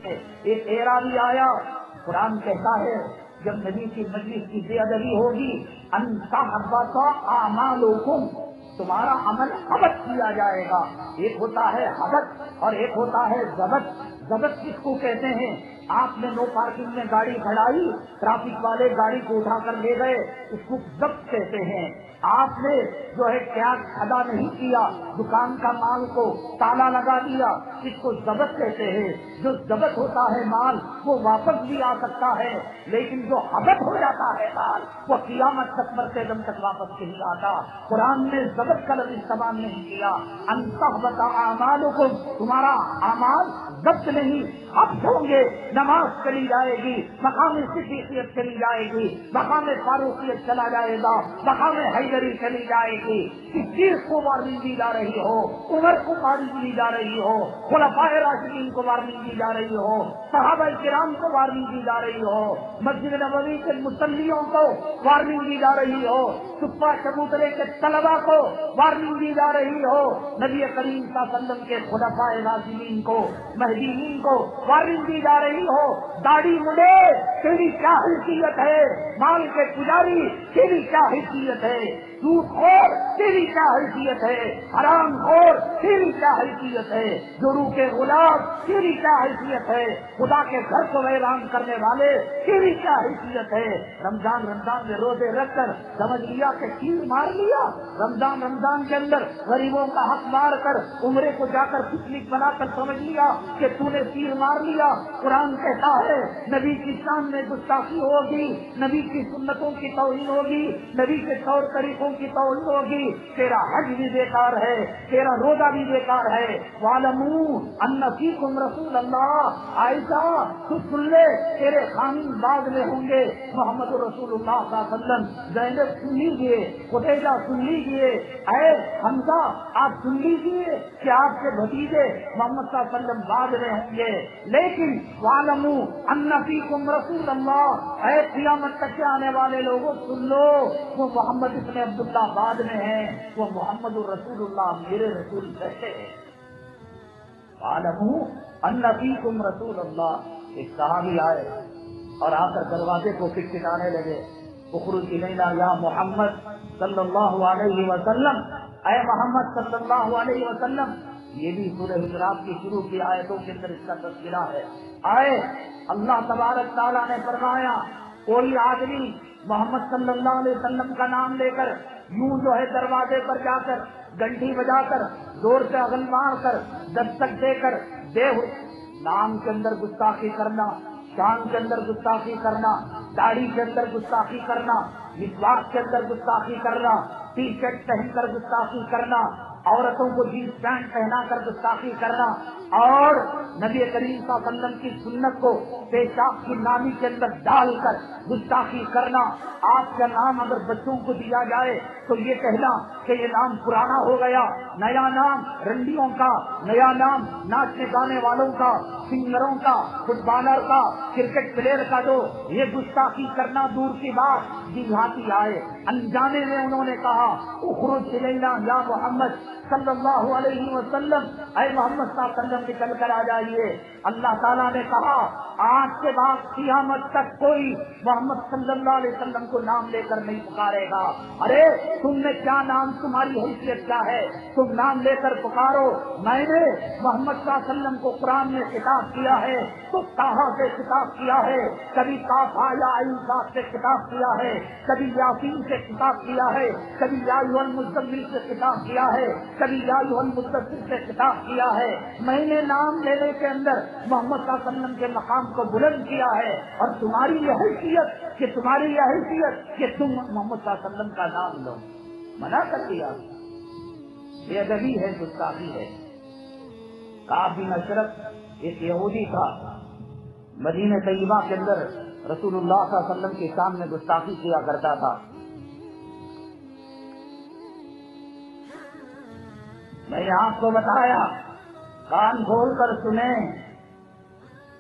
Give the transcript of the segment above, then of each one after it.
ایک ایرا بھی آیا، قرآن کہتا ہے جب نبی کی مجلس کی بے ادبی ہوگی، ان تحبط اعمالکم، تمہارا عمل حبط کیا جائے گا۔ ایک ہوتا ہے حبط اور ایک ہوتا ہے ضبط۔ ضبط کس کو کہتے ہیں؟ آپ نے نو پارکنگ میں گاڑی کھڑائی، ٹریفک والے گاڑی کو اٹھا کر لے گئے، اس کو ضبط کہتے ہیں۔ آپ نے جو ہے ٹیکس ادا نہیں کیا، دکان کا مال کو تالا لگا دیا، اس کو ضبط کہتے ہیں۔ جو ضبط ہوتا ہے مال وہ واپس بھی آ سکتا ہے، لیکن جو حبط ہو جاتا ہے مال وہ قیامت تک مرتے دم تک واپس نہیں آتا۔ قرآن نے ضبط کا لفظ استعمال نہیں کیا۔ ان تحبط اعمالکم، تمہارا اعمال ضبط نہیں، حبط ہوں گے۔ نماز چلی جائے گی، مقام صدیقیت چلی جائے گی، مقام فاروقیت چلا جائے گا، مقام حیدری چلی جائے گی۔ صدیق کو وارننگ دی جا رہی ہو، عمر کو وارننگ دی جا رہی ہو، خلفائے راشدین کو وارننگ دی جا رہی ہو، صحابہ کرام کو وارننگ دی جا رہی ہو، مسجد نبوی کے مصلیوں کو وارننگ دی جا رہی ہو، صفا چبوترے کے طلبا کو وارننگ دی جا رہی ہو، نبی کریم صلی اللہ علیہ وسلم کے خلفائے راشدین کو، مہدیین کو وارننگ دی جا رہی ہو۔ داڑھی مڈے تیری کیا حیثیت ہے، مال کے پجاری تیری کیا حیثیت ہے، سود خور تیری کیا حیثیت ہے، حرام خور تیری کیا حیثیت ہے، جورو کے غلام تیری کیا حیثیت ہے، خدا کے گھر کو ویران کرنے والے تیری کیا حیثیت ہے۔ رمضان میں روزے رکھ کر سمجھ لیا کہ تیر مار لیا، رمضان کے اندر غریبوں کا حق مار کر عمرے کو جا کر پکنک بنا کر سمجھ لیا کہ تو نے تیر مار لیا۔ قرآن کہتا ہے نبی کی شان میں گستاخی ہوگی، نبی کی سنتوں کی توہین ہوگی، نبی کے طور طریقوں کی توہین ہوگی، تیرا حج بھی بیکار ہے، تیرا روزہ بھی بیکار ہے۔ وَاعْلَمُوا أَنَّ فِيكُمْ رَسُولَ اللَّهِ، عائشہ تو سن لے تیرے خامن بعد میں ہوں گے محمد رسول اللہ صلی اللہ علیہ وسلم۔ زینب سن لیجیے، خدیجہ سن لیجیے، اے حمزہ آپ سن لیجیے کہ آپ کے بھتیجے محمد صلی اللہ علیہ وسلم بعد میں ہوں گے، لیکن وَاعْلَمُوا أَنَّ فِيكُمْ رَسُولَ اللَّهِ، اے قیامت تک کے آنے والے لوگوں سن لو، وہ محمد ابن عبداللہ بعد میں ہیں، وہ محمد رسول اللہ میرے رسول کہتے ہیں۔ وَاعْلَمُوا أَنَّ فِيكُمْ رَسُولَ اللَّهِ، ایک صحابی آئے اور آ کر دروازے کو کھٹکھٹانے لگے، اخرج الینا یا محمد صلی اللہ علیہ وسلم، اے محمد صلی اللہ علیہ وسلم۔ یہ بھی سورہ حجرات کی شروع کی آیتوں کے اندر اس کا تذکرہ ہے۔ آئے، اللہ تبارک تعالیٰ نے فرمایا کوئی آدمی محمد صلی اللہ علیہ وسلم کا نام لے کر یوں جو ہے دروازے پر جا کر گھنٹی بجا کر زور سے اغن مار کر دستک دے کر نام کے اندر گستاخی کرنا، شان کے اندر گستاخی کرنا، داڑھی کے اندر گستاخی کرنا، مسواک کے اندر گستاخی کرنا، ٹی شرٹ پہن کر گستاخی کرنا، عورتوں کو جینس پینٹ پہنا کر گستاخی کرنا، اور نبی کریم صلی اللہ علیہ وسلم کی سنت کو پیشاب کی نامی کے اندر ڈال کر گستاخی کرنا۔ آپ کا نام اگر بچوں کو دیا جائے تو یہ کہنا کہ یہ نام پرانا ہو گیا، نیا نام رنڈیوں کا، نیا نام ناچنے گانے والوں کا، سنگروں کا، فٹ بالر کا، کرکٹ پلیئر کا، جو یہ گستاخی کرنا دور کی بات، دیہاتی آئے انجانے میں انہوں نے کہا اخرج الینا یا محمد صلی اللہ علیہ وسلم، اے محمد صلی اللہ علیہ وسلم نکل کر آ جائیے۔ اللہ تعالیٰ نے کہا آج کے بعد قیامت تک کوئی محمد صلی اللہ علیہ وسلم کو نام لے کر نہیں پکارے گا۔ ارے تم نے کیا نام، تمہاری حیثیت کیا ہے، تم نام لے کر پکارو۔ میں نے محمد صلی اللہ علیہ وسلم کو قرآن میں خطاب کیا ہے تو طٰہٰ سے خطاب کیا ہے، کبھی طٰہٰ یا عین صاد سے خطاب کیا ہے، کبھی یاسین سے خطاب کیا ہے، کبھی یا ایھا المزمل سے خطاب کیا ہے، کبھی یا ایھا المدثر سے خطاب کیا ہے۔ میں نے نام لینے کے اندر محمد صلی اللہ علیہ وسلم کے مقام کو بلند کیا ہے، اور تمہاری یہ حیثیت کہ تم محمد صلی اللہ علیہ وسلم کا نام لو، منع کر دیا۔ بے ادبی ہے، گستاخی ہے۔ کعب بن اشرف ایک یہودی تھا، مدینہ طیبہ کے اندر رسول اللہ صلی اللہ علیہ وسلم کے سامنے گستاخی کیا کرتا تھا۔ میں نے آپ کو بتایا، کان کھول کر سنیں،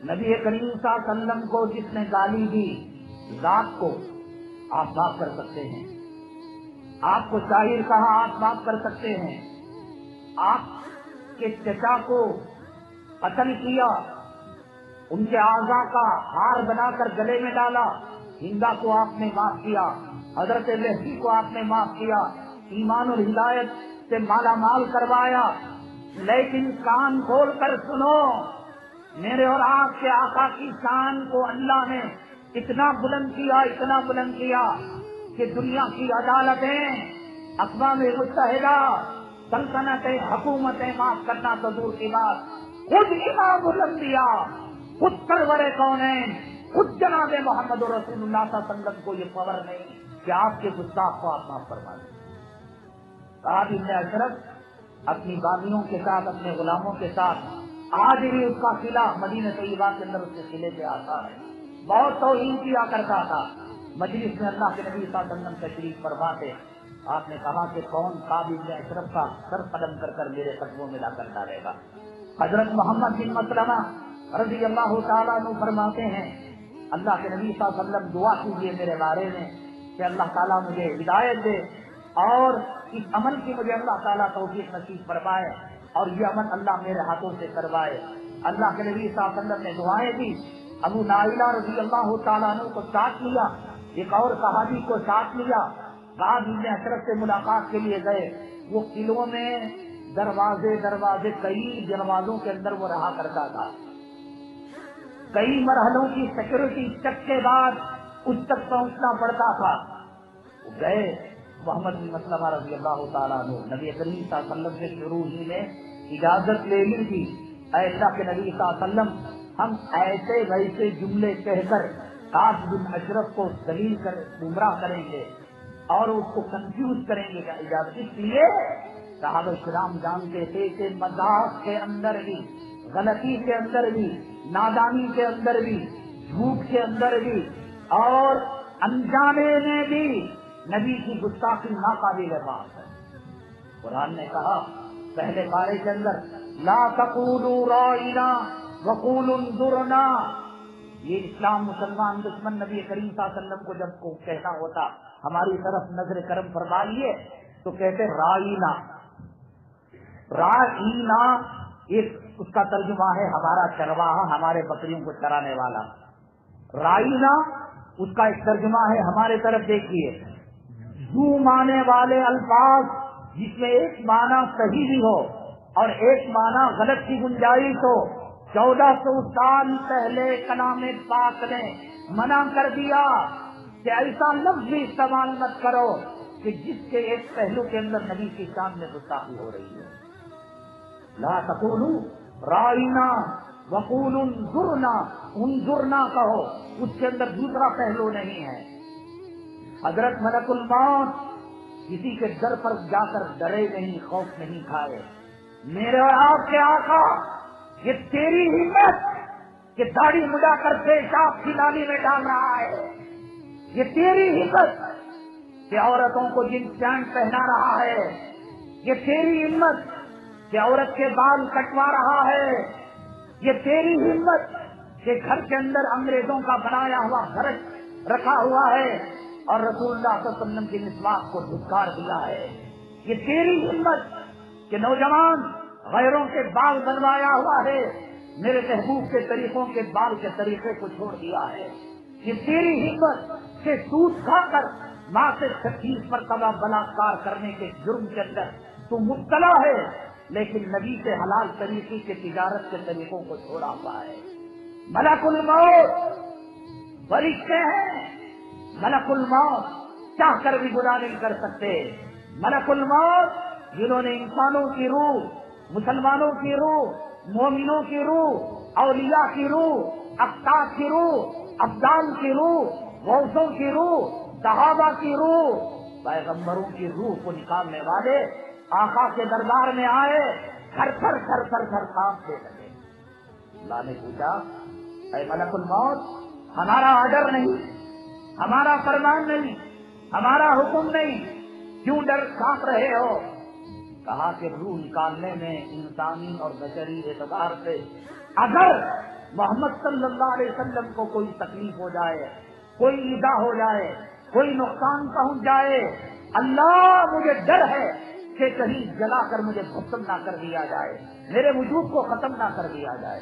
نبی کریم صلی اللہ علیہ وسلم کو جس نے گالی دی، ذات کو آپ معاف کر سکتے ہیں، آپ کو شاعر کہا آپ معاف کر سکتے ہیں، آپ کے چچا کو قتل کیا ان کے اعضاء کا ہار بنا کر گلے میں ڈالا، ہندا کو آپ نے معاف کیا، حضرت لہدی کو آپ نے معاف کیا، ایمان اور ہدایت سے مالا مال کروایا۔ لیکن کان کھول کر سنو، میرے اور آپ کے آقا کی شان کو اللہ نے اتنا بلند کیا، اتنا بلند کیا کہ دنیا کی عدالتیں، اقوام متحدہ، سلطنتیں، حکومتیں، معاف کرنا تو دور کی بات، خود امام الانبیاء، خود سرور کونین، خود جناب محمد رسول اللہ صلی اللہ علیہ وسلم کو یہ پاور نہیں کہ آپ کے گستاخ کو آپ معاف فرما دیں۔ صاحب ابن اشرف اپنی باغیوں کے ساتھ، اپنے غلاموں کے ساتھ، آج بھی اس کا قلعہ مدینہ طیبہ کے اندر اس کے قلعے پہ آتا ہے، بہت توہین کیا کرتا تھا۔ مجلس میں اللہ کے نبی صلی اللہ علیہ وسلم تشریف فرما تھے، آپ نے کہا کہ کون صاحب ابن اشرف کا سر قدم کر کر میرے قدموں میں لا کر ڈالے گا۔ حضرت محمد بن مسلمہ رضی اللہ تعالیٰ عنہ فرماتے ہیں، اللہ کے نبی صلی اللہ علیہ وسلم دعا کیجیے میرے بارے میں کہ اللہ تعالیٰ مجھے ہدایت دے اور اس عمل کی مجھے اللہ تعالیٰ توفیق نصیب فرمائے اور یہ عمل اللہ میرے ہاتھوں سے کروائے۔ اللہ کے نبی صلی اللہ علیہ وسلم نے دعائیں دی، ابو نائلہ رضی اللہ تعالیٰ عنہ کو ساتھ لیا، ایک اور صحابی کو ساتھ لیا، بعد ابن اشرف سے ملاقات کے لیے گئے۔ وہ قلعوں میں دروازے کئی دروازوں کے اندر وہ رہا کرتا تھا، کئی مرحلوں کی سیکورٹی چیک کے بعد اس تک پہنچنا پڑتا تھا۔ وہ گئے، محمد بن مسلمہ رضی اللہ تعالیٰ عنہ نبی کریم صلی اللہ علیہ وسلم سے شروع ہی میں اجازت لے لی تھی، اے اللہ کے نبی صلی اللہ علیہ وسلم، ہم ایسے ویسے جملے کہہ کر صاحب بن اشرف کو ذلیل کر گمراہ کریں گے اور اس کو کنفیوز کریں گے، اجازت اس لیے صحابہ کرام جانتے تھے کہ مذاق کے اندر بھی، غلطی کے اندر بھی، نادانی کے اندر بھی، جھوٹ کے اندر بھی اور انجانے میں بھی نبی کی گستاخی ناقابل بات ہے۔ قرآن نے کہا پہلے پارے کے اندر، لا تقولوا رائنا وقولوا انظرنا، یہ اسلام مسلمان دشمن نبی کریم صلی اللہ علیہ وسلم کو جب کو کہنا ہوتا ہماری طرف نظر کرم فرمائیے تو کہتے رائنا۔ رائنا ایک اس کا ترجمہ ہے ہمارا چرواہا، ہمارے بکریوں کو چرانے والا۔ رائنا اس کا ایک ترجمہ ہے ہمارے طرف دیکھیے، جو معنی والے الفاظ جس میں ایک معنی صحیح بھی ہو اور ایک معنی غلط کی گنجائش ہو۔ 1400 سال پہلے کلام پاک نے منع کر دیا کہ ایسا لفظ بھی استعمال مت کرو کہ جس کے ایک پہلو کے اندر نبی کی شان میں گستاخی ہو رہی ہے۔ لا تقولوا رائنا وقولوا انظرنا، انظرنا کہو، اس کے اندر دوسرا پہلو نہیں ہے۔ حضرت ملک الموت کسی کے در پر جا کر ڈرے نہیں، خوف نہیں کھائے۔ میرے اور آپ کے آقا، یہ تیری ہمت کہ داڑھی مڈا کر پیشاب کی نالی میں ڈال رہا ہے، یہ تیری ہمت کہ عورتوں کو جن پینٹ پہنا رہا ہے، یہ تیری ہمت کہ عورت کے بال کٹوا رہا ہے، یہ تیری ہمت کہ گھر کے اندر انگریزوں کا بنایا ہوا برش رکھا ہوا ہے اور رسول اللہ صلی اللہ علیہ وسلم کی مسواک کو دھکار دیا ہے، یہ تیری ہمت کہ نوجوان غیروں کے بال بنوایا ہوا ہے، میرے محبوب کے طریقوں کے بال کے طریقے کو چھوڑ دیا ہے، یہ تیری ہمت کہ سود کھا کر ماں سے 36 مرتبہ بلاکار کرنے کے جرم کے اندر تو مبتلا ہے، لیکن نبی سے حلال طریقے کے تجارت کے طریقوں کو چھوڑا ہوا ہے۔ ملک الموت فرشتے ہیں، ملک الموت چاہ کر بھی گناہ نہیں کر سکتے۔ ملک الموت جنہوں نے انسانوں کی روح، مسلمانوں کی روح، مومنوں کی روح، اولیاء کی روح، اقطاب کی روح، ابدال کی روح، غوثوں کی روح، صحابہ کی روح، پیغمبروں کی روح کو نکالنے والے آقا کے دربار میں آئے، تھر تھر تھر تھر تھر کانپنے لگے۔ اللہ نے پوچھا، اے ملک الموت، ہمارا آرڈر نہیں، ہمارا فرمان نہیں، ہمارا حکم نہیں، کیوں ڈر کانپ رہے ہو؟ کہا کہ روح نکالنے میں انسانی اور بشری اعتبار سے اگر محمد صلی اللہ علیہ وسلم کو کوئی تکلیف ہو جائے، کوئی ایذا ہو جائے، کوئی نقصان پہنچ جائے، اللہ مجھے ڈر ہے کہ کہیں جلا کر مجھے ختم نہ کر دیا جائے، میرے وجود کو ختم نہ کر دیا جائے۔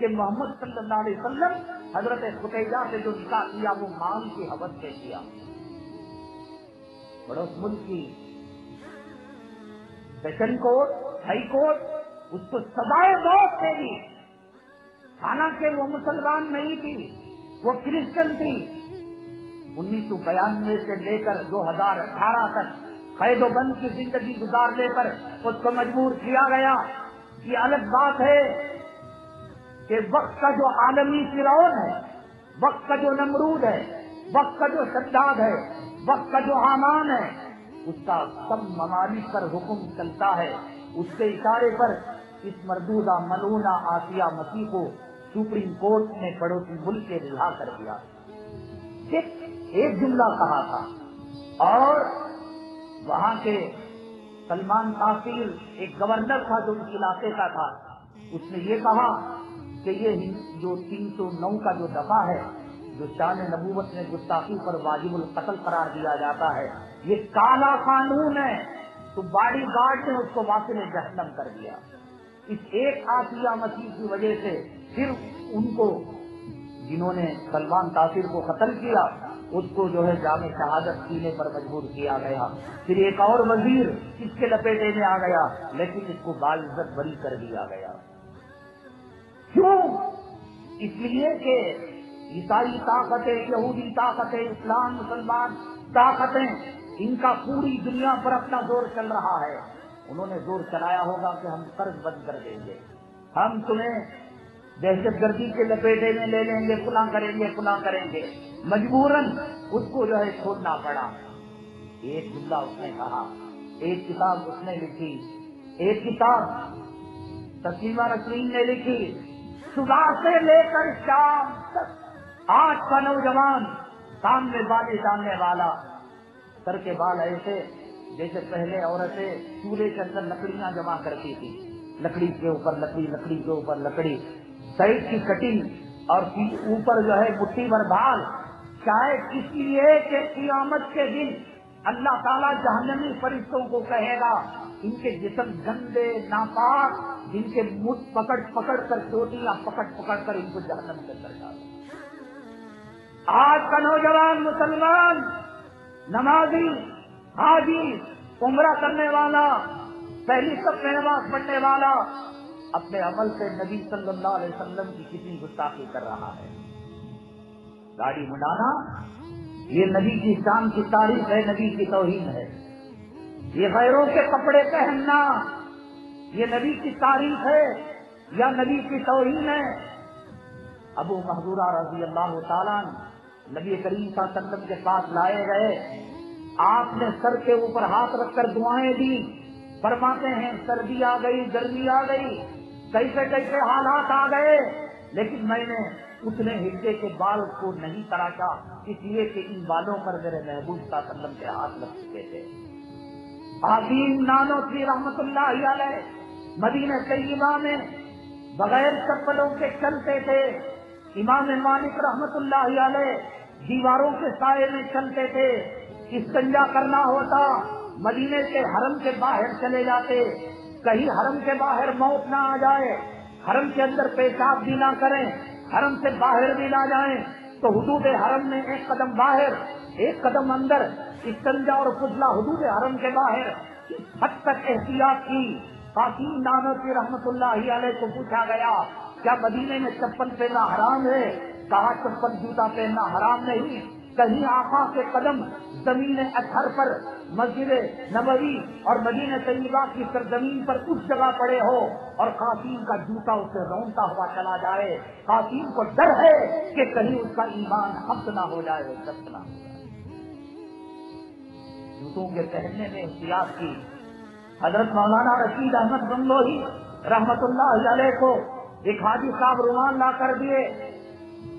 کہ محمد صلی اللہ علیہ وسلم حضرت خدیجہ سے جو نکاح کیا وہ مال کی حوث سے کیا. پڑوس ملک کی سیشن کورٹ, ہائی کورٹ اس کو سزائے موت دے دی, حالانکہ وہ مسلمان نہیں تھی, وہ کرسچن تھی. 1992 سے لے کر 2018 تک قید و بند کی زندگی گزارنے پر اس کو مجبور کیا گیا. یہ الگ بات ہے کہ وقت کا جو عالمی فرعون ہے, وقت کا جو نمرود ہے, وقت کا جو شداد ہے, وقت کا جو حامان ہے, اس کا سب ممالک پر حکم چلتا ہے. اس کے اشارے پر اس مردودہ ملعونہ آسیہ مسیح کو سپریم کورٹ نے پڑوسی ملک سے رہا کر دیا. ایک جملہ کہا تھا اور وہاں کے سلمان تاثیر ایک گورنر تھا جو اس علاقے کا تھا, اس نے یہ کہا کہ یہ جو 309 کا جو دفعہ ہے جو شان نبوت میں گستاخی پر واجب القتل قرار دیا جاتا ہے, یہ کالا قانون ہے. تو باڈی گارڈ نے اس کو واصل جہنم کر دیا. اس ایک آسیہ مسیح کی وجہ سے پھر ان کو جنہوں نے سلمان تاثیر کو قتل کیا اس کو جو ہے جامع شہادت سینے پر مجبور کیا گیا. پھر ایک اور وزیر اس کے لپیٹے میں آ گیا لیکن اس کو باعزت بری کر دیا گیا. کیوں؟ اس لیے کہ عیسائی طاقتیں, یہودی طاقتیں, اسلام مسلمان طاقتیں, ان کا پوری دنیا پر اپنا زور چل رہا ہے. انہوں نے زور چلایا ہوگا کہ ہم قرض بند کر دیں گے, ہم تمہیں دہشت گردی کے لپیٹے میں لے لیں گے, فلاں کریں گے, فلاں کریں گے. مجبوراً اس کو جو ہے چھوڑنا پڑا. ایک جملہ اس نے کہا, ایک کتاب اس نے لکھی, ایک کتاب تسلیمہ نسرین نے لکھی, صبح سے لے کر شام تک آج کا نوجوان سامنے بالے ڈالنے والا, سر کے بال ایسے جیسے پہلے عورتیں چولہے کے اندر لکڑیاں جمع کرتی تھی, لکڑی کے اوپر لکڑی, لکڑی کے اوپر لکڑی, سائڈ کی کٹنگ اور اوپر جو ہے مٹھی بھر بال. شاید اس لیے کہ قیامت کے دن اللہ تعالیٰ جہنمی فرشتوں کو کہے گا ان کے جسم گندے ناپاک, جن کے منہ پکڑ پکڑ کر چوٹیاں پکڑ پکڑ کر ان کو جہنم کے اندر ڈالو. آج کا نوجوان مسلمان, نمازی, حاجی, عمرہ کرنے والا, پہلی سب میں نماز پڑھنے والا, اپنے عمل سے نبی صلی اللہ علیہ وسلم کی کتنی گستاخی کر رہا ہے. گاڑی منڈانا یہ نبی کی شان کی تعریف ہے, نبی کی توہین ہے. یہ غیروں کے کپڑے پہننا یہ نبی کی تعریف ہے یا نبی کی توہین ہے. ابو محذورہ رضی اللہ تعالیٰ نبی کریم صلی اللہ علیہ وسلم کے پاس لائے گئے. آپ نے سر کے اوپر ہاتھ رکھ کر دعائیں دی. فرماتے ہیں سردی آ گئی, گرمی آ گئی, کیسے کیسے حالات آ گئے, لیکن میں نے اتنے ہردے کے بال کو نہیں تراشا اس لیے کہ ان بالوں پر میرے محبوب صلی اللہ علیہ وسلم کے ہاتھ لگ چکے تھے. حکیم نانوتوی رحمت اللہ علیہ مدینہ طیبہ میں بغیر چپلوں کے چلتے تھے. امام مالک رحمت اللہ علیہ دیواروں کے سائے میں چلتے تھے. استنجا کرنا ہوتا مدینے کے حرم کے باہر چلے جاتے, کہیں حرم کے باہر موت نہ آ جائے, حرم کے اندر پیشاب بھی نہ کریں, حرم سے باہر بھی نہ جائیں, تو حدود حرم میں ایک قدم باہر ایک قدم اندر, استنجا اور فضلہ حدود حرم کے باہر. اس حد تک احتیاط کی. قاسم نانوتوی رحمت اللہ علیہ کو پوچھا گیا کیا مدینے میں چپل پہننا حرام ہے؟ کہا چپل جوتا پہننا حرام نہیں. کہیں آقا کے قدم زمین اطہر پر مسجد نبوی اور مدینہ طیبہ کی سرزمین پر اس جگہ پڑے ہو اور قاسم کا جوتا اسے رونتا ہوا چلا جائے. قاسم کو ڈر ہے کہ کہیں اس کا ایمان حفظ نہ ہو جائے, ضبط نہ ہو جائے. جوتوں کے پہننے میں احتیاط کی. حضرت مولانا رشید احمد گنگوہی رحمت اللہ علیہ کو ایک حاجی صاحب رومال لا کر دیے.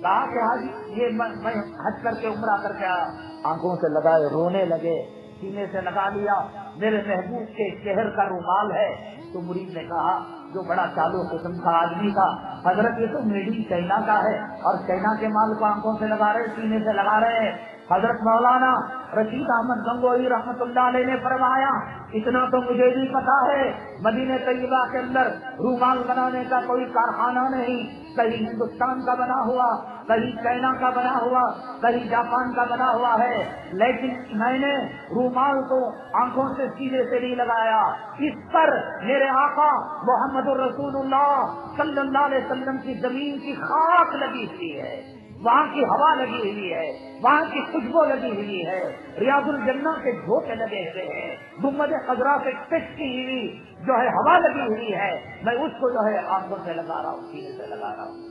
کہا کہ حاجی یہ میں حج کر کے عمرہ کر کے آیا. آنکھوں سے لگائے, رونے لگے, سینے سے لگا لیا, میرے محبوب کے شہر کا رومال ہے. تو مرید نے کہا جو بڑا چالو قسم کا آدمی تھا, حضرت یہ تو میڈ ان چائنا کا ہے اور چائنا کے مال کو آنکھوں سے لگا رہے, سینے سے لگا رہے ہیں. حضرت مولانا رشید احمد گنگوہی رحمۃ اللہ علیہ نے فرمایا اتنا تو مجھے بھی پتا ہے مدینہ طیبہ کے اندر رومال بنانے کا کوئی کارخانہ نہیں، کہیں ہندوستان کا بنا ہوا، کہیں چائنا کا بنا ہوا، کہیں جاپان کا بنا ہوا ہے، لیکن میں نے رومال کو آنکھوں سے سیدھے سے نہیں لگایا، اس پر میرے آقا محمد الرسول اللہ صلی اللہ علیہ وسلم کی زمین کی خاک لگی ہوئی ہے، وہاں کی ہوا لگی ہوئی ہے، وہاں کی خوشبو لگی ہوئی ہے، ریاض الجنہ کے جھوٹے لگے ہوئے ہیں، گنبد خضرا سے ٹچکی ہوئی جو ہے ہوا لگی ہوئی ہے، میں اس کو جو ہے آنکھوں سے لگا رہا ہوں، سینے سے لگا رہا ہوں۔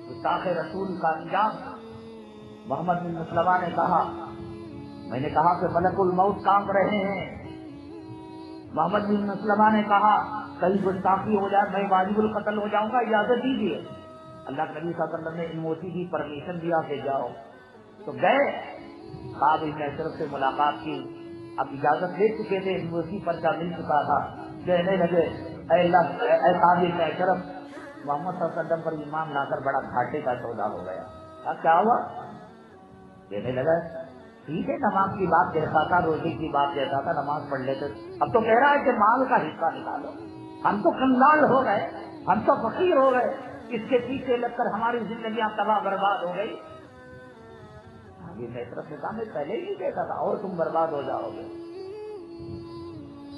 گستاخ رسول کا انجام۔ محمد بن مسلمہ نے کہا، میں نے کہا کہ ملک الموت کام رہے ہیں۔ محمد بن مسلمہ نے کہا کہیں گستاخی ہو جائے میں واجب القتل ہو جاؤں گا، اجازت دیجیے۔ اللہ کے نبی صلی اللہ علیہ وسلم نے ان موتی کی پرمیشن دیا کہ جاؤ، تو گئے، صاحب ابن اشرف سے ملاقات کی، اب اجازت لے چکے تھے، موتی پرچہ مل چکا تھا، کہنے لگے اے اللہ، اے صاحب ابن اشرف، محمد صلی اللہ علیہ وسلم پر ایمان لا کر بڑا گھاٹے کا سودا ہو گیا۔ کیا ہوا؟ کہنے لگا ٹھیک ہے، نماز کی بات کہتا تھا، روزے کی بات کہتا تھا، نماز پڑھ لیتے، اب تو کہہ رہا ہے کہ مال کا حصہ نکالو، ہم تو کنگال ہو گئے، ہم تو فقیر ہو گئے، اس کے پیچھے لگ کر ہماری زندگیاں تباہ برباد ہو گئی۔ یہ میں طرف سے کہا میں پہلے ہی کہتا تھا اور تم برباد ہو جاؤ گے۔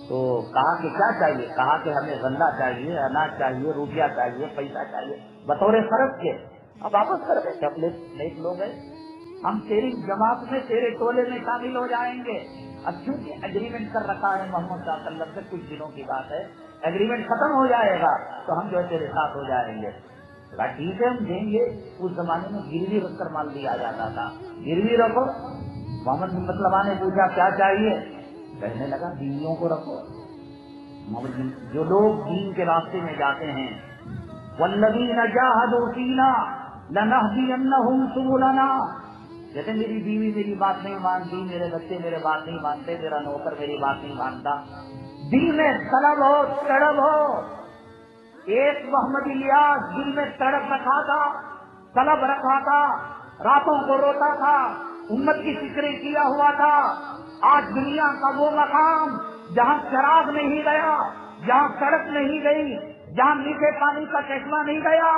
تو کہا کہ کیا چاہیے؟ کہا کہ ہمیں غلہ چاہیے، اناج چاہیے، روپیہ چاہیے، پیسہ چاہیے، بطور فرض کے۔ اب واپس کر دیں، اپنے نیک لوگ ہیں، ہم تیری جماعت میں تیرے ٹولے میں شامل ہو جائیں گے۔ اب چونکہ اگریمنٹ کر رکھا ہے محمد صلی اللہ علیہ وسلم سے، کچھ دنوں کی بات ہے، اگریمنٹ ختم ہو جائے گا تو ہم جو ہے تیرے ساتھ ہو جائیں گے۔ ٹھیک ہے ہم دیں گے۔ اس زمانے میں گروی رکھ کر مال دیا جاتا تھا، گروی رکھو۔ محمد بن مسلمہ نے پوچھا کیا چاہیے؟ کہنے لگا بیویوں کو رکھو۔ جو لوگ دین کے راستے میں جاتے ہیں، والذین جاہدوا فینا لنہدینہم سبلنا، جیسے میری بیوی میری بات نہیں مانتی، میرے بچے میرے بات نہیں مانتے، میرا نوکر میری بات نہیں مانتا، دل میں طلب ہو، تڑپ ہو۔ ایک محمد الیاس دل میں تڑپ رکھا تھا، طلب رکھا تھا، راتوں کو روتا تھا، امت کی فکریں کیا ہوا تھا۔ آج دنیا کا وہ مقام جہاں چراغ نہیں گیا، جہاں سڑک نہیں گئی، جہاں میٹھے پانی کا چشمہ نہیں گیا،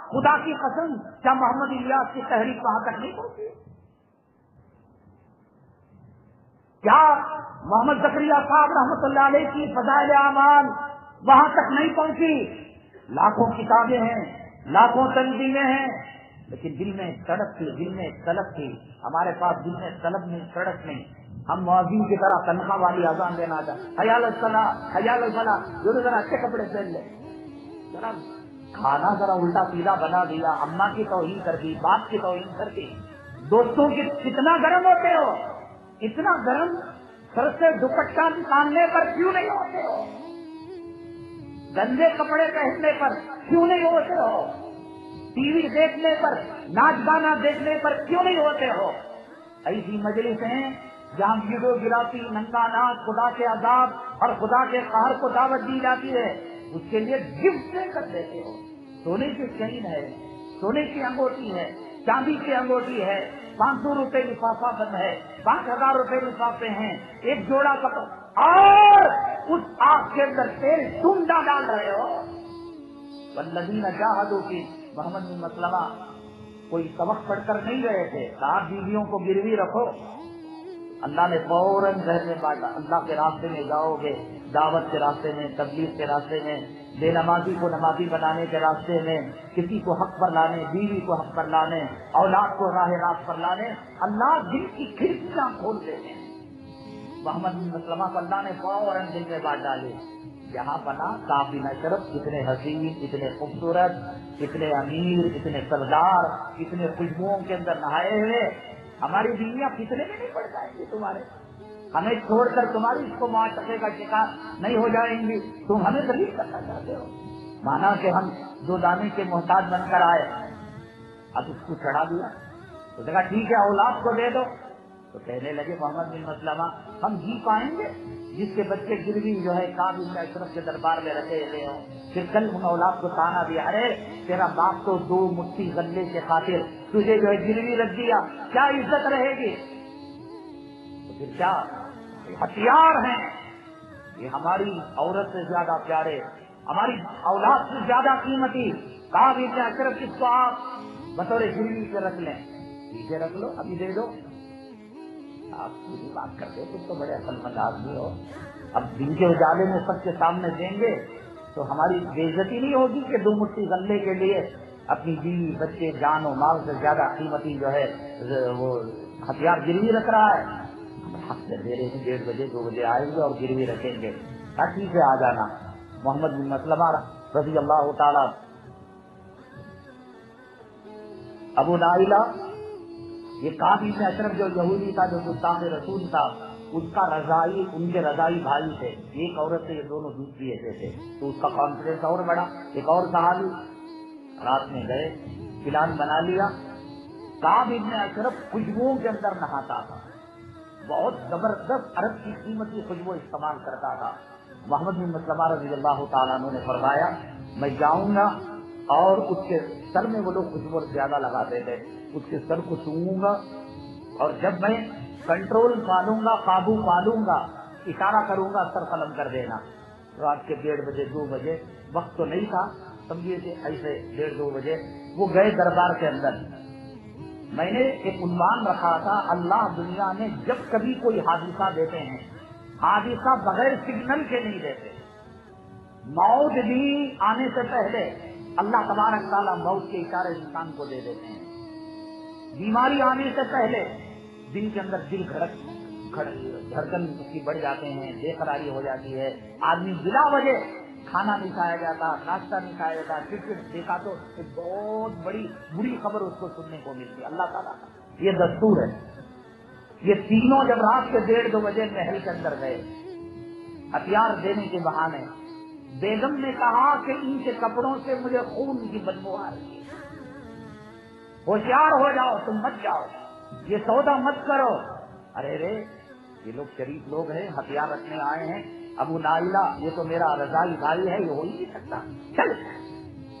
خدا کی قسم کیا محمد الیاس کی تحریک وہاں تک نہیں پہنچی؟ کیا محمد زکریا صاحب رحمۃ اللہ علیہ کی فضائل اعمال وہاں تک نہیں پہنچی؟ لاکھوں کتابیں ہیں، لاکھوں تنظیمیں ہیں، لیکن دل میں سڑک تھی، دل میں طلب تھی۔ ہمارے پاس دل میں طلب نہیں، سڑک نہیں۔ ہم مؤذن کی طرح تنخواہ والی اذان دینا تھا، حی علی الصلاۃ، حی علی الفلاح، ذرا اچھے کپڑے پہن لے، ذرا کھانا ذرا الٹا سیدھا بنا دیا، اماں کی توہین کر دی، باپ کی توہین کر دی، دوستوں کی کتنا گرم ہوتے ہو، اتنا گرم سر سے دوپٹہ نکالنے پر کیوں نہیں ہوتے ہو؟ گندے کپڑے پہننے پر کیوں نہیں ہوتے ہو؟ ٹی وی دیکھنے پر، ناچ گانا دیکھنے پر کیوں نہیں ہوتے ہو؟ ایسی مجلس ہیں جہاں ویڈیو گرافی، ننگا ناچ، خدا کے عذاب اور خدا کے قہر کو دعوت دی جاتی ہے، اس کے لیے گفٹ دے کر دیتے ہو۔ سونے کی چین ہے، سونے کی انگوٹھی ہے، چاندی کی انگوٹھی ہے، 500 روپے لفافہ بند ہے، 5000 روپے لفافے ہیں، ایک جوڑا کپڑا، اور اس آگ کے اندر تیل ٹنڈا ڈال رہے ہو۔ والذین جاہدوا فی، محمد بن مسلمہ کوئی سبق پڑھ کر نہیں گئے تھے، کہا بیویوں کو گروی رکھو۔ اللہ نے فوراً گھر میں بانٹا، اللہ کے راستے میں جاؤ گے، دعوت کے راستے میں، تبلیغ کے راستے میں، بے نمازی کو نمازی بنانے کے راستے میں، کسی کو حق پر لانے، بیوی کو حق پر لانے، اولاد کو راہ راست پر لانے، اللہ دل کی کھڑکیاں کھول دیتے ہیں۔ محمد بن مسلمہ کو اللہ نے فوراً دل میں بات ڈالی۔ یہاں بنا صاحب بن اشرف، اتنے حسین، اتنے خوبصورت، اتنے امیر، اتنے سردار، اتنے خوشبوؤں کے اندر نہائے ہوئے، ہماری بیویاں فتنے میں نہیں پڑ جائیں گی تمہارے، ہمیں چھوڑ کر تمہاری اس کو معاشقے کا شکار نہیں ہو جائیں گی، تم ہمیں ذلیل کرنا چاہتے ہو۔ مانا کہ ہم دو دانے کے محتاج بن کر آئے، اب اس کو چڑھا دیا، تو کہا ٹھیک ہے اولاد کو دے دو۔ تو کہنے لگے محمد بن مسلمہ ہم جی پائیں گے جس کے بچے گروی جو ہے کعب بن اشرف کے دربار میں رکھے ہوئے ہوں، پھر کل ان اولاد کو تانا دیا، ارے تیرا باپ تو 2 مٹھی غلے کے خاطر تجھے جو ہے گروی رکھ دیا، کیا عزت رہے گی؟ تو پھر کیا ہتھیار ہیں یہ ہماری عورت سے زیادہ پیارے، ہماری اولاد سے زیادہ قیمتی کعب بن اشرف، کس کو آپ بطور گروی پہ رکھ لیں، پیچھے رکھ لو، ابھی دے دو۔ آپ پوری بات کرتے ہو، تم تو بڑے عقل مند آدمی ہو، اب دن کے اجالے میں سب کے سامنے دیں گے تو ہماری بے عزتی نہیں ہوگی کہ 2 مٹھی غلے کے لیے اپنی بیوی بچے جان و مال سے زیادہ قیمتی جو ہے وہ ہتھیار گروی رکھ رہا ہے۔ ہم حق سے دے رہے ہیں، 1:30 بجے 2 بجے آئیں گے اور گروی رکھیں گے، ٹھیک ہے آ جانا۔ محمد بن مسلمہ رضی اللہ تعالی، ابو نائلہ، یہ کعب بن اشرف جو یہودی تھا، جو گستاخ رسول تھا، اس کا رضائی، ان کے رضائی بھائی تھے، ایک عورت سے یہ دونوں دوسری ایسے تھے، تو اس کا کانفیڈنس اور بڑا۔ ایک اور صحابی رات میں گئے، پلان بنا لیا، کعب بن اشرف خوشبوؤں کے اندر نہاتا تھا، بہت زبردست عرب کی قیمتی خوشبو استعمال کرتا تھا۔ محمد بن مسلمہ رضی اللہ تعالیٰ عنہ نے فرمایا میں جاؤں گا اور اس کے سر میں، وہ لوگ خوشبو زیادہ لگاتے تھے، اس کے سر کو سونگوں گا اور جب میں کنٹرول پالوں گا، قابو پالوں گا، اشارہ کروں گا، سر قلم کر دینا۔ رات کے 1:30 بجے 2 بجے، وقت تو نہیں تھا، سمجھیے کہ ایسے 1:30-2 بجے وہ گئے دربار کے اندر۔ میں نے ایک عنوان رکھا تھا، اللہ دنیا میں جب کبھی کوئی حادثہ دیتے ہیں، حادثہ بغیر سگنل کے نہیں دیتے۔ موت بھی آنے سے پہلے اللہ تبارک تعالیٰ موت کے اشارے انسان کو دے دیتے ہیں۔ بیماری آنے سے پہلے دل کے اندر دل دھڑکن اس کی بڑھ جاتے ہیں، بے قراری ہو جاتی ہے، آدمی بلا وجہ کھانا نہیں کھایا جاتا، ناشتہ نہیں کھایا جاتا، پھر دیکھا تو ایک بہت بری خبر اس کو سننے کو ملتی ہے۔ اللہ تعالیٰ کا یہ دستور ہے۔ یہ تینوں جب رات کے 1:30-2 بجے محل کے اندر گئے، ہتھیار دینے کے بہانے، بیگم نے کہا کہ ان کے کپڑوں سے مجھے خون کی بدبو آ رہی ہے، ہوشیار ہو جاؤ، تم مت جاؤ، یہ سودا مت کرو۔ ارے رے یہ لوگ شریف لوگ ہیں، ہتھیار رکھنے آئے ہیں، ابو نائلہ یہ تو میرا رضائی بھائی ہے، یہ ہو ہی نہیں سکتا، چل۔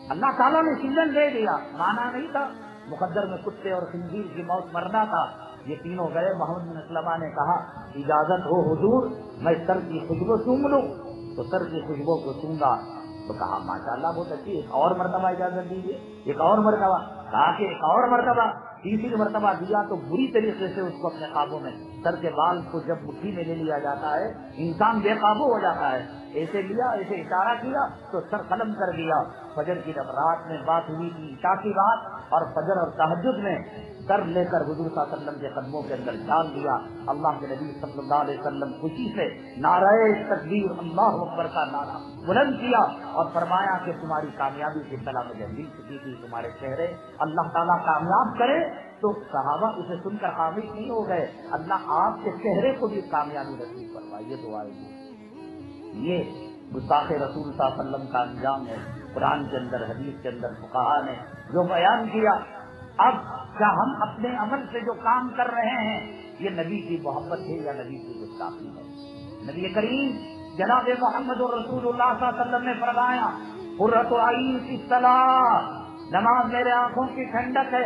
اللہ تعالیٰ نے سیزن دے دیا، مانا نہیں تھا، مقدر میں کتے اور خنزیر کی موت مرنا تھا۔ یہ تینوں گئے، محمد بن مسلمہ نے کہا اجازت ہو حضور میں سر کی خوشبو سونگ لوں، تو سر کی خوشبو کو سونگا تو کہا ماشاءاللہ بہت اچھی، ایک اور مرتبہ اجازت دیجیے، ایک اور مرتبہ، کہا کہ ایک اور مرتبہ، تیسری مرتبہ دیا تو بری طریقے سے اس کو اپنے قابو میں، سر کے بال کو جب مٹھی میں لے لیا جاتا ہے انسان بے قابو ہو جاتا ہے، ایسے لیا، ایسے اشارہ کیا تو سر قلم کر دیا۔ فجر کی جب رات میں بات ہوئی تھی، عشاء کی رات، اور فجر اور تہجد میں سر لے کر حضور صلی اللہ علیہ وسلم کے قدموں کے اندر ڈال دیا۔ اللہ کے نبی صلی اللہ علیہ وسلم خوشی سے نعرہ تکبیر اللہ اکبر کا نعرہ بلند کیا اور فرمایا کہ تمہاری کامیابی کی طلب مجھے مل چکی تھی، تمہارے چہرے اللہ تعالیٰ کامیاب کرے۔ تو صحابہ اسے سن کر خاموش نہیں ہو گئے، اللہ آپ کے چہرے کو بھی کامیابی نصیب فرمائے، دعائیں دی۔ یہ گستاخ رسول صلی اللہ علیہ وسلم کا انجام ہے، قرآن کے اندر، حدیث کے اندر فقہا نے جو بیان کیا۔ اب کیا ہم اپنے عمل سے جو کام کر رہے ہیں یہ نبی کی محبت ہے یا نبی کی گستاخی ہے؟ نبی کریم جناب محمد رسول اللہ صلی اللہ علیہ وسلم نے فرمایا قرۃ عین فی الصلاۃ، نماز میرے آنکھوں کی ٹھنڈک ہے۔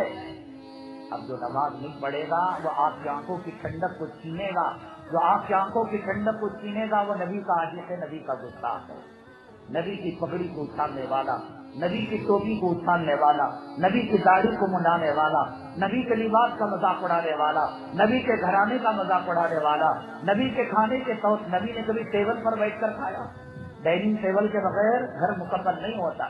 اب جو نماز نہیں پڑھے گا وہ آپ کی آنکھوں کی ٹھنڈک کو چھینے گا، جو آپ کی آنکھوں کی ٹھنڈک کو چھینے گا وہ نبی کا عاشق ہے، نبی کا گستاخ ہے۔ نبی کی پگڑی کو اچھالنے والا، نبی کی ٹوپی کو اچھالنے والا، نبی کی داڑھی کو منڈانے والا، نبی کے لباس کا مذاق اڑانے والا، نبی کے گھرانے کا مذاق اڑانے والا، نبی کے کھانے کے طور، نبی نے کبھی ٹیبل پر بیٹھ کر کھایا؟ ڈائننگ ٹیبل کے بغیر گھر مکمل نہیں ہوتا۔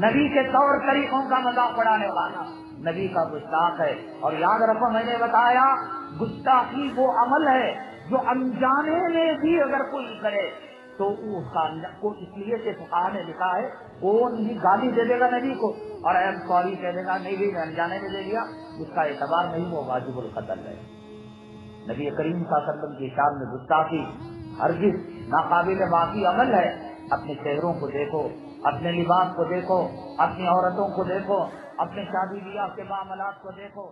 نبی کے طور طریقوں کا مذاق اڑانے والا نبی کا گستاخ ہے۔ اور یاد رکھو میں نے بتایا گستاخی وہ عمل ہے جو انجانے میں بھی اگر کوئی کرے تو اس کا کو اس لیے کہ فقہا نے لکھا ہے کون بھی گالی دے دے گا نبی کو اور ایم سوری کہہ دے گا نہیں بھی میں انجانے میں دے دیا، اس کا اعتبار نہیں، وہ واجب القتل ہے۔ نبی کریم صلی اللہ علیہ وسلم کی شان میں گستاخی ہرگز ناقابل معافی عمل ہے۔ اپنے چہروں کو دیکھو، اپنے لباس کو دیکھو، اپنی عورتوں کو دیکھو، اپنے شادی بیاہ کے معاملات کو دیکھو۔